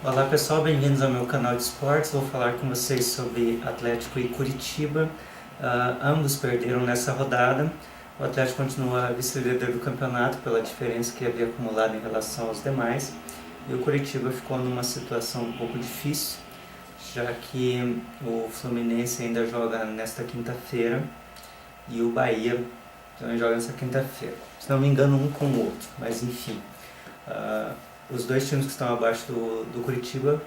Olá pessoal, bem-vindos ao meu canal de esportes. Vou falar com vocês sobre Atlético e Curitiba. Ambos perderam nessa rodada. O Atlético continua vice-líder do campeonato pela diferença que havia acumulado em relação aos demais. E o Curitiba ficou numa situação um pouco difícil, já que o Fluminense ainda joga nesta quinta-feira e o Bahia também joga nesta quinta-feira. Se não me engano, um com o outro, mas enfim. Os dois times que estão abaixo do Curitiba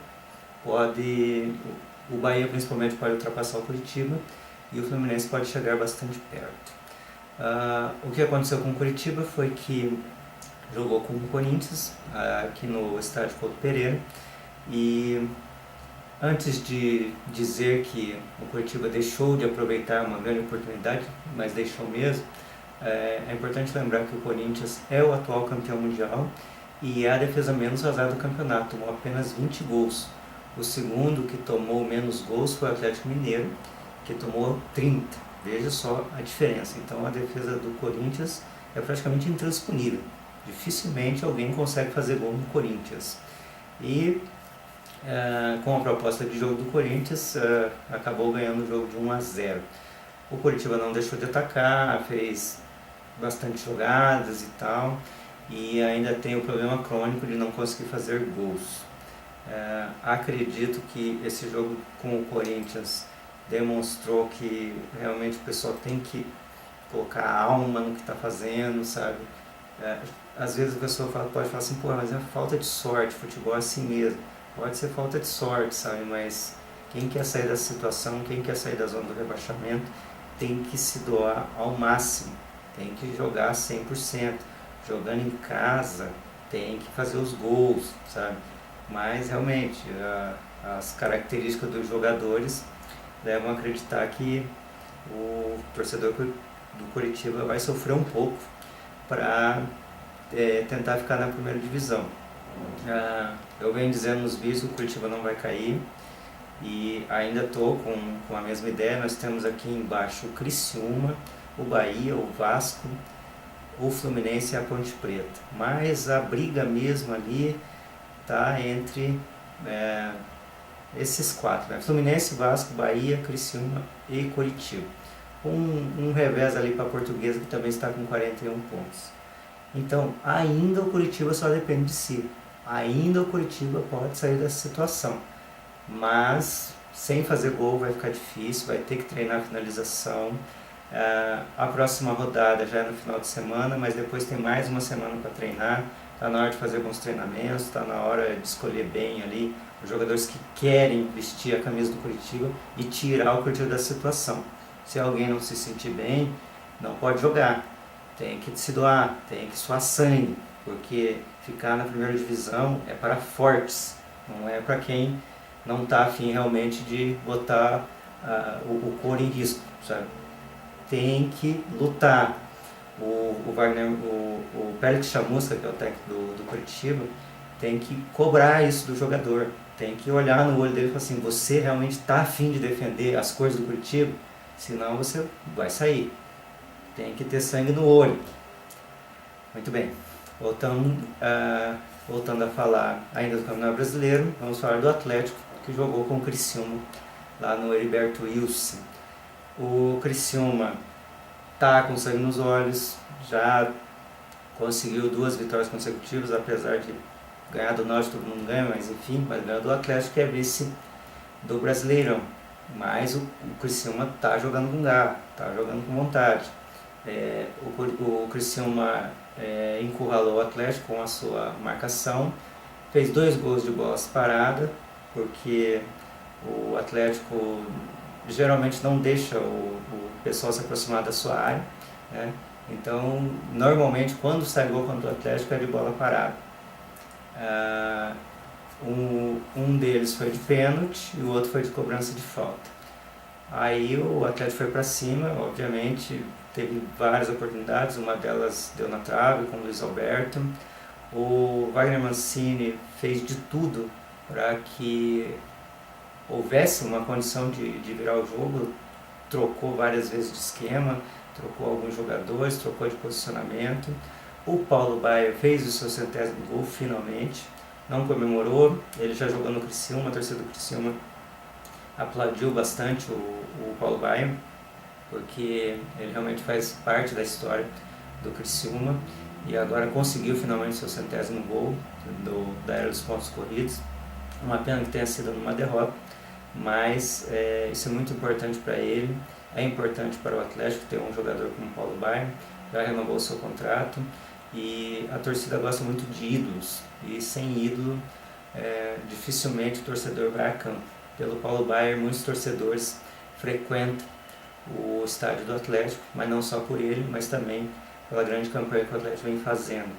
o Bahia principalmente pode ultrapassar o Curitiba e o Fluminense pode chegar bastante perto. O que aconteceu com o Curitiba foi que jogou com o Corinthians aqui no estádio Couto Pereira, e antes de dizer que o Curitiba deixou de aproveitar uma grande oportunidade, mas deixou mesmo, é importante lembrar que o Corinthians é o atual campeão mundial e é a defesa menos vazada do campeonato, tomou apenas 20 gols. O segundo que tomou menos gols foi o Atlético Mineiro, que tomou 30. Veja só a diferença. Então a defesa do Corinthians é praticamente intransponível. Dificilmente alguém consegue fazer gol no Corinthians. E com a proposta de jogo do Corinthians, acabou ganhando o jogo de 1-0. O Curitiba não deixou de atacar, fez bastante jogadas e tal, e ainda tem o problema crônico de não conseguir fazer gols. Acredito que esse jogo com o Corinthians demonstrou que realmente o pessoal tem que colocar alma no que está fazendo, sabe? Às vezes a pessoa pode falar assim, pô, mas é falta de sorte, futebol é assim mesmo. Pode ser falta de sorte, sabe? Mas quem quer sair dessa situação, quem quer sair da zona do rebaixamento, tem que se doar ao máximo, tem que jogar 100%. Jogando em casa, tem que fazer os gols, sabe? Mas realmente, as características dos jogadores levam a acreditar que o torcedor do Curitiba vai sofrer um pouco para tentar ficar na primeira divisão. Eu venho dizendo nos vídeos que o Curitiba não vai cair, e ainda estou com a mesma ideia. Nós temos aqui embaixo o Criciúma, o Bahia, o Vasco, o Fluminense e a Ponte Preta, mas a briga mesmo ali está entre esses quatro, né? Fluminense, Vasco, Bahia, Criciúma e Curitiba. Um revés ali para a Portuguesa, que também está com 41 pontos. Então, ainda o Curitiba só depende de si. Ainda o Curitiba pode sair dessa situação, mas sem fazer gol vai ficar difícil, vai ter que treinar a finalização. A próxima rodada já é no final de semana, mas depois tem mais uma semana para treinar. Está na hora de fazer bons treinamentos, está na hora de escolher bem ali os jogadores que querem vestir a camisa do Curitiba e tirar o Curitiba da situação. Se alguém não se sentir bem, não pode jogar, tem que se doar, tem que suar sangue, porque ficar na primeira divisão é para fortes, não é para quem não está afim realmente de botar o couro em risco, sabe? Tem que lutar. O Pélix Chamusca, que é o técnico do Curitiba, tem que cobrar isso do jogador, tem que olhar no olho dele e falar assim, você realmente está afim de defender as cores do Curitiba? Senão você vai sair. Tem que ter sangue no olho. Muito bem, voltando a falar ainda do Campeonato Brasileiro, vamos falar do Atlético, que jogou com o Criciúma lá no Heriberto Wilson. O Criciúma está com sangue nos olhos, já conseguiu 2 vitórias consecutivas, apesar de ganhar do Norte, todo mundo ganha, mas enfim, vai ganhar do Atlético, que é vice do Brasileirão. Mas o Criciúma está jogando com garra, está jogando com vontade. O Criciúma encurralou o Atlético com a sua marcação, fez 2 gols de bolas paradas, porque o Atlético geralmente não deixa o pessoal se aproximar da sua área, né? Então, normalmente, quando sai gol contra o Atlético é de bola parada. Um deles foi de pênalti e o outro foi de cobrança de falta. Aí o Atlético foi para cima, obviamente, teve várias oportunidades, uma delas deu na trave com o Luiz Alberto. O Wagner Mancini fez de tudo para que houvesse uma condição de virar o jogo, trocou várias vezes de esquema, trocou alguns jogadores, trocou de posicionamento. O Paulo Baier fez o seu 100º gol finalmente. não comemorou. Ele já jogou no Criciúma, a torcida do Criciúma aplaudiu bastante o Paulo Baier, porque ele realmente faz parte da história do Criciúma e agora conseguiu finalmente seu 100º gol da era dos pontos corridos. Uma pena que tenha sido numa derrota, mas isso é muito importante para ele. É importante para o Atlético ter um jogador como Paulo Baier, já renovou o seu contrato e a torcida gosta muito de ídolos, e sem ídolo dificilmente o torcedor vai a campo. Pelo Paulo Baier, muitos torcedores frequentam o estádio do Atlético, mas não só por ele, mas também pela grande campanha que o Atlético vem fazendo.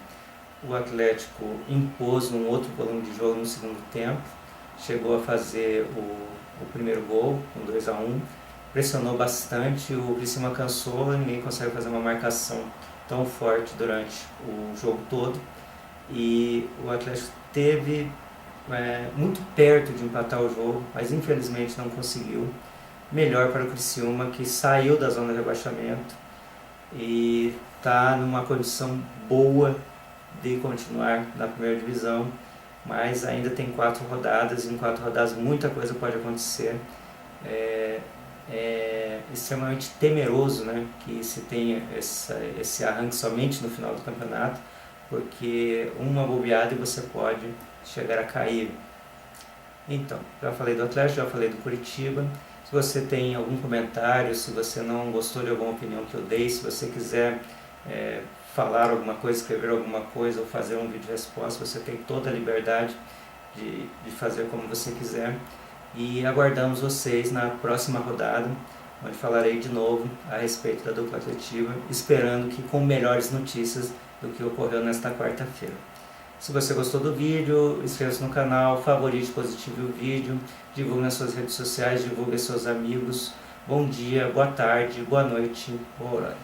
O Atlético impôs um outro volume de jogo no segundo tempo, chegou a fazer o primeiro gol, com 2-1, pressionou bastante, o Criciúma cansou, ninguém consegue fazer uma marcação tão forte durante o jogo todo, e o Atlético teve muito perto de empatar o jogo, mas infelizmente não conseguiu. Melhor para o Criciúma, que saiu da zona de rebaixamento e está numa condição boa de continuar na primeira divisão, mas ainda tem 4 rodadas, e em 4 rodadas muita coisa pode acontecer. É extremamente temeroso, né, que se tenha esse arranque somente no final do campeonato, porque uma bobeada e você pode chegar a cair. Então, já falei do Atlético, já falei do Curitiba. Se você tem algum comentário, se você não gostou de alguma opinião que eu dei, se você quiser falar alguma coisa, escrever alguma coisa ou fazer um vídeo de resposta, você tem toda a liberdade de fazer como você quiser. E aguardamos vocês na próxima rodada, onde falarei de novo a respeito da dupla atletiva, esperando que com melhores notícias do que ocorreu nesta quarta-feira. Se você gostou do vídeo, inscreva-se no canal, favorite, positive o vídeo, divulgue nas suas redes sociais, divulgue aos seus amigos. Bom dia, boa tarde, boa noite, boa hora.